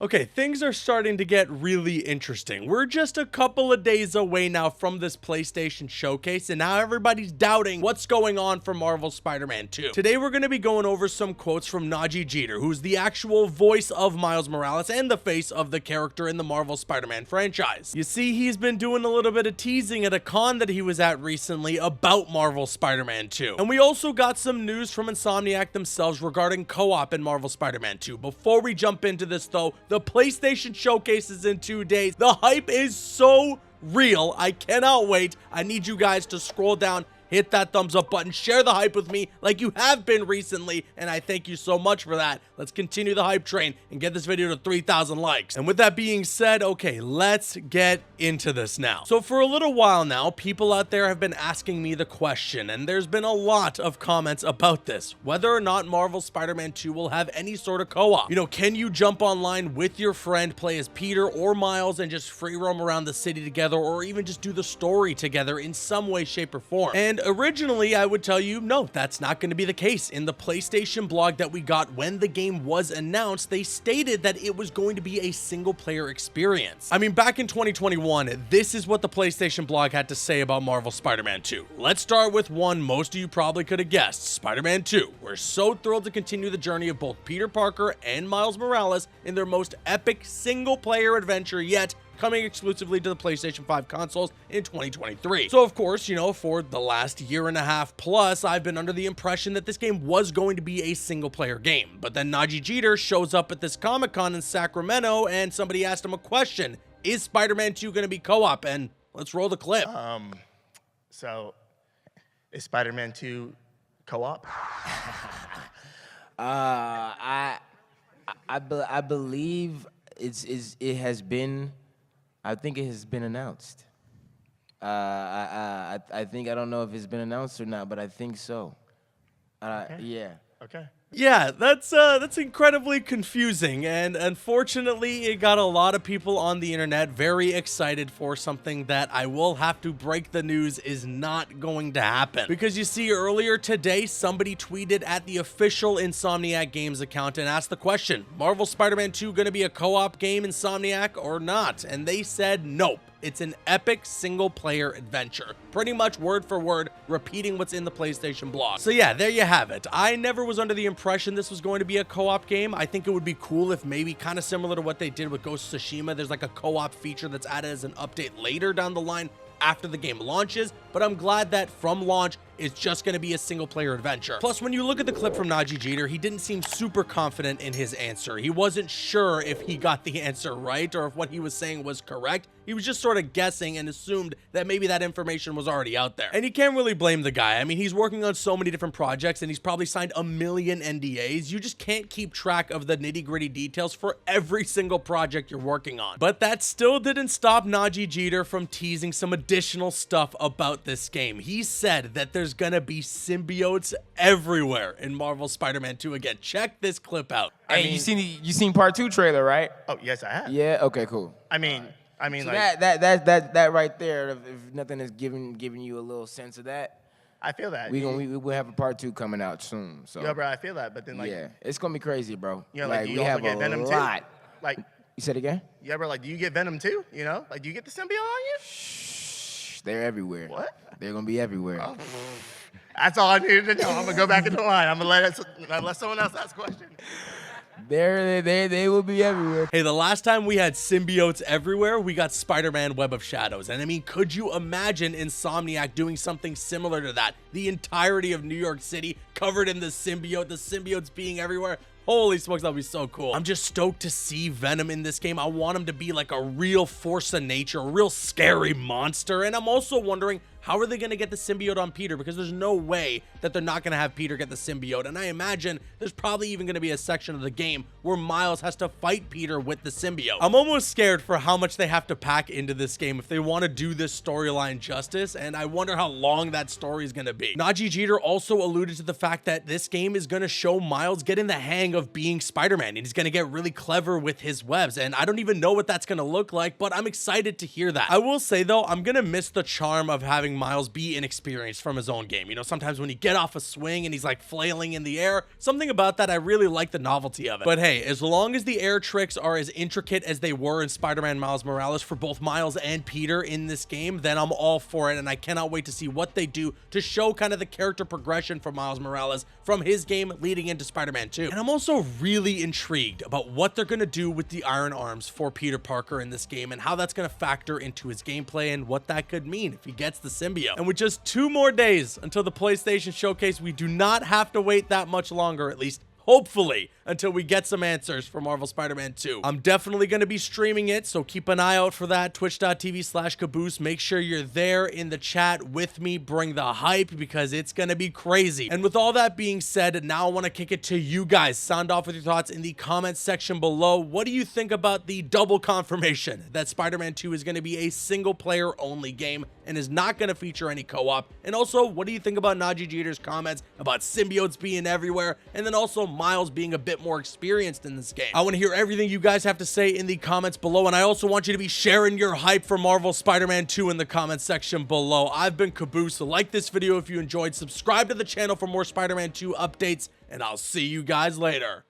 Okay, things are starting to get really interesting. We're just a couple of days away now from this PlayStation showcase, and now everybody's doubting what's going on for Marvel's Spider-Man 2. Today, we're going to be going over some quotes from Najee Jeter, who's the actual voice of Miles Morales and the face of the character in the Marvel Spider-Man franchise. You see, he's been doing a little bit of teasing at a con that he was at recently about Marvel Spider-Man 2. And we also got some news from Insomniac themselves regarding co-op in Marvel Spider-Man 2. Before we jump into this, though, the PlayStation showcase is in 2 days. The hype is so real. I cannot wait. I need you guys to scroll down, hit that thumbs up button, share the hype with me like you have been recently, and I thank you so much for that. Let's continue the hype train and get this video to 3,000 likes. And with that being said, okay, let's get into this now. So for a little while now, people out there have been asking me the question, and there's been a lot of comments about this, whether or not Marvel Spider-Man 2 will have any sort of co-op. You know, can you jump online with your friend, play as Peter or Miles, and just free roam around the city together, or even just do the story together in some way, shape, or form? And originally, I would tell you, no, that's not going to be the case. In the PlayStation blog that we got when the game was announced, they stated that it was going to be a single-player experience. I mean, back in 2021, this is what the PlayStation blog had to say about Marvel Spider-Man 2. Let's start with one most of you probably could have guessed, Spider-Man 2. We're so thrilled to continue the journey of both Peter Parker and Miles Morales in their most epic single-player adventure yet, coming exclusively to the PlayStation 5 consoles in 2023. So of course, you know, for the last year and a half plus, I've been under the impression that this game was going to be a single player game. But then Najee Jeter shows up at this Comic-Con in Sacramento and somebody asked him a question. Is Spider-Man 2 going to be co-op? And let's roll the clip. So is Spider-Man 2 co-op? I believe it has been. I think it has been announced. I think, I don't know if it's been announced or not, but I think so. Okay. Yeah. Okay. Yeah, that's incredibly confusing, and unfortunately, it got a lot of people on the internet very excited for something that I will have to break the news is not going to happen. Because you see, earlier today, somebody tweeted at the official Insomniac Games account and asked the question, Marvel Spider-Man 2 gonna be a co-op game, Insomniac, or not? And they said nope. It's an epic single-player adventure. Pretty much word for word, repeating what's in the PlayStation blog. So yeah, there you have it. I never was under the impression this was going to be a co-op game. I think it would be cool if maybe kind of similar to what they did with Ghost of Tsushima, there's like a co-op feature that's added as an update later down the line after the game launches, but I'm glad that from launch, it's just going to be a single-player adventure. Plus, when you look at the clip from Najee Jeter, he didn't seem super confident in his answer. He wasn't sure if he got the answer right or if what he was saying was correct. He was just sort of guessing and assumed that maybe that information was already out there. And you can't really blame the guy. I mean, he's working on so many different projects and he's probably signed a million NDAs. You just can't keep track of the nitty-gritty details for every single project you're working on. But that still didn't stop Najee Jeter from teasing some additional stuff about this game. He said that there's gonna be symbiotes everywhere in Marvel Spider-Man 2 again. Check this clip out. Hey, you seen part 2 trailer, right? Oh, yes, I have. Yeah. Okay. Cool. I mean, So like, that right there. If nothing is giving you a little sense of that, I feel that. we'll have a part 2 coming out soon. So Yo, bro, I feel that. But then, like, yeah, it's gonna be crazy, bro. you know, like, do we you also have get a Venom lot. too? Like, You said again? yeah, bro, like, do you get Venom too? You know, like, do you get the symbiote on you? Shh, they're everywhere. What? They're gonna be everywhere. Oh. That's all I needed to know. I'm gonna go back in the line. I'm gonna let someone else ask questions. They will be everywhere. Hey, the last time we had symbiotes everywhere, we got Spider-Man Web of Shadows. And I mean, could you imagine Insomniac doing something similar to that? The entirety of New York City covered in the symbiotes being everywhere. Holy smokes, that would be so cool. I'm just stoked to see Venom in this game. I want him to be like a real force of nature, a real scary monster. And I'm also wondering, how are they going to get the symbiote on Peter? Because there's no way that they're not going to have Peter get the symbiote. And I imagine there's probably even going to be a section of the game where Miles has to fight Peter with the symbiote. I'm almost scared for how much they have to pack into this game if they want to do this storyline justice. And I wonder how long that story is going to be. Najee Jeter also alluded to the fact that this game is going to show Miles getting the hang of being Spider-Man. And he's going to get really clever with his webs. And I don't even know what that's going to look like, but I'm excited to hear that. I will say though, I'm going to miss the charm of having having Miles be inexperienced from his own game. You know, sometimes when you get off a swing and he's like flailing in the air, something about that, I really like the novelty of it. But hey, as long as the air tricks are as intricate as they were in Spider-Man Miles Morales for both Miles and Peter in this game, then I'm all for it, and I cannot wait to see what they do to show kind of the character progression for Miles Morales from his game leading into Spider-Man 2. And I'm also really intrigued about what they're going to do with the Iron Arms for Peter Parker in this game and how that's going to factor into his gameplay and what that could mean if he gets the symbiote. And with just 2 more days until the PlayStation Showcase, we do not have to wait that much longer, at least hopefully, until we get some answers for Marvel Spider-Man 2. I'm definitely going to be streaming it, so keep an eye out for that. Twitch.tv/Caboose. Make sure you're there in the chat with me. Bring the hype because it's going to be crazy. And with all that being said, now I want to kick it to you guys. Sound off with your thoughts in the comments section below. What do you think about the double confirmation that Spider-Man 2 is going to be a single-player only game and is not going to feature any co-op? And also, what do you think about Najee Jeter's comments about symbiotes being everywhere, and then also Miles being a bit more experienced in this game? I want to hear everything you guys have to say in the comments below, and I also want you to be sharing your hype for Marvel Spider-Man 2 in the comments section below. I've been Caboose. Like this video if you enjoyed, subscribe to the channel for more Spider-Man 2 updates, and I'll see you guys later.